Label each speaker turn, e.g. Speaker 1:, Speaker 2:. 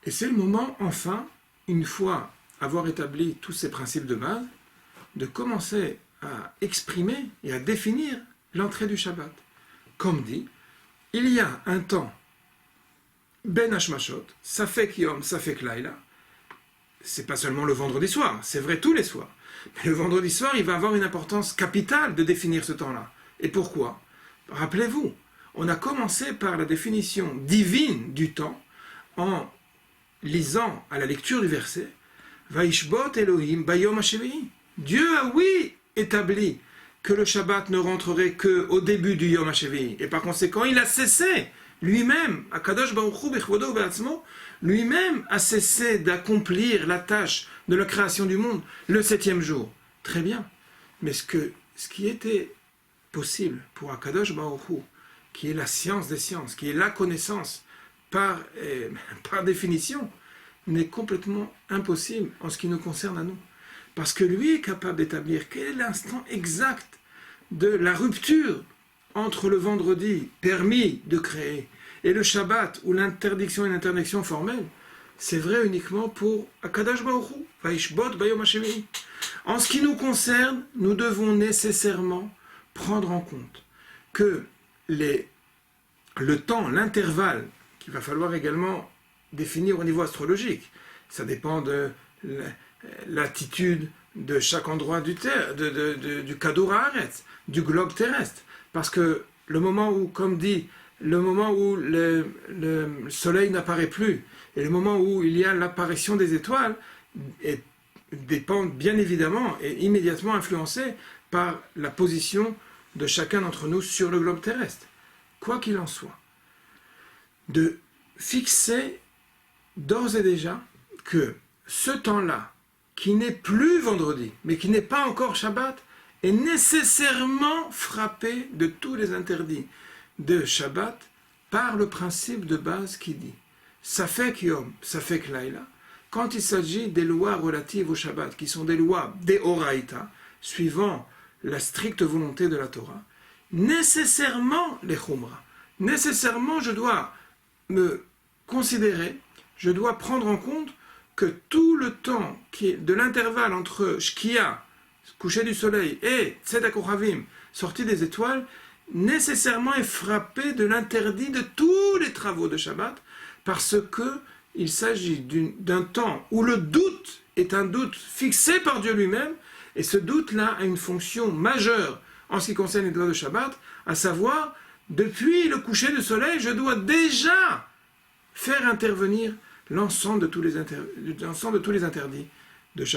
Speaker 1: Et c'est le moment, enfin, une fois avoir établi tous ces principes de base, de commencer à exprimer et à définir l'entrée du Shabbat. Comme dit, il y a un temps, ben hashmashot, safek yom, safek laila. C'est pas seulement le vendredi soir, c'est vrai tous les soirs. Mais le vendredi soir, il va avoir une importance capitale de définir ce temps-là. Et pourquoi? Rappelez-vous, on a commencé par la définition divine du temps en lisant à la lecture du verset Vaishbot Elohim bayom hashevi'i. Dieu a, oui, établi que le Shabbat ne rentrerait qu'au début du Yom HaShevi'i. Et par conséquent, il a cessé, lui-même, Akadosh Baruch Hu bechvodo be'atzmo, lui-même a cessé d'accomplir la tâche de la création du monde le 7e jour. Très bien. Mais ce qui était possible pour Akadosh Baruch Hu, qui est la science des sciences, qui est la connaissance par définition, n'est complètement impossible en ce qui nous concerne à nous. Parce que lui est capable d'établir quel est l'instant exact de la rupture entre le vendredi permis de créer et le Shabbat où l'interdiction est une interdiction formelle. C'est vrai uniquement pour Akadosh Baruch Hu, Vaishbot bayom hashevi'i. En ce qui nous concerne, nous devons nécessairement prendre en compte que le temps, l'intervalle, qu'il va falloir également définir au niveau astrologique, ça dépend de l'attitude de chaque endroit du Kadour Haaretz, du globe terrestre. Parce que le moment où, comme dit, le moment où le soleil n'apparaît plus et le moment où il y a l'apparition des étoiles dépend bien évidemment et immédiatement influencé par la position de chacun d'entre nous sur le globe terrestre. Quoi qu'il en soit, de fixer d'ores et déjà que ce temps-là, qui n'est plus vendredi, mais qui n'est pas encore Shabbat, est nécessairement frappé de tous les interdits de Shabbat par le principe de base qui dit Safek Yom, Safek Laila, quand il s'agit des lois relatives au Shabbat, qui sont des lois d'Eoraïta, suivant la stricte volonté de la Torah, nécessairement les Khumra. Nécessairement, je dois me considérer, je dois prendre en compte que tout le temps qui est de l'intervalle entre Shkia, coucher du soleil, et Tzedek Ochavim, sortie des étoiles, nécessairement est frappé de l'interdit de tous les travaux de Shabbat, parce qu'il s'agit d'un temps où le doute est un doute fixé par Dieu lui-même, et ce doute-là a une fonction majeure en ce qui concerne les lois de Shabbat, à savoir, depuis le coucher du soleil, je dois déjà faire intervenir l'ensemble de tous les interdits de Shabbat.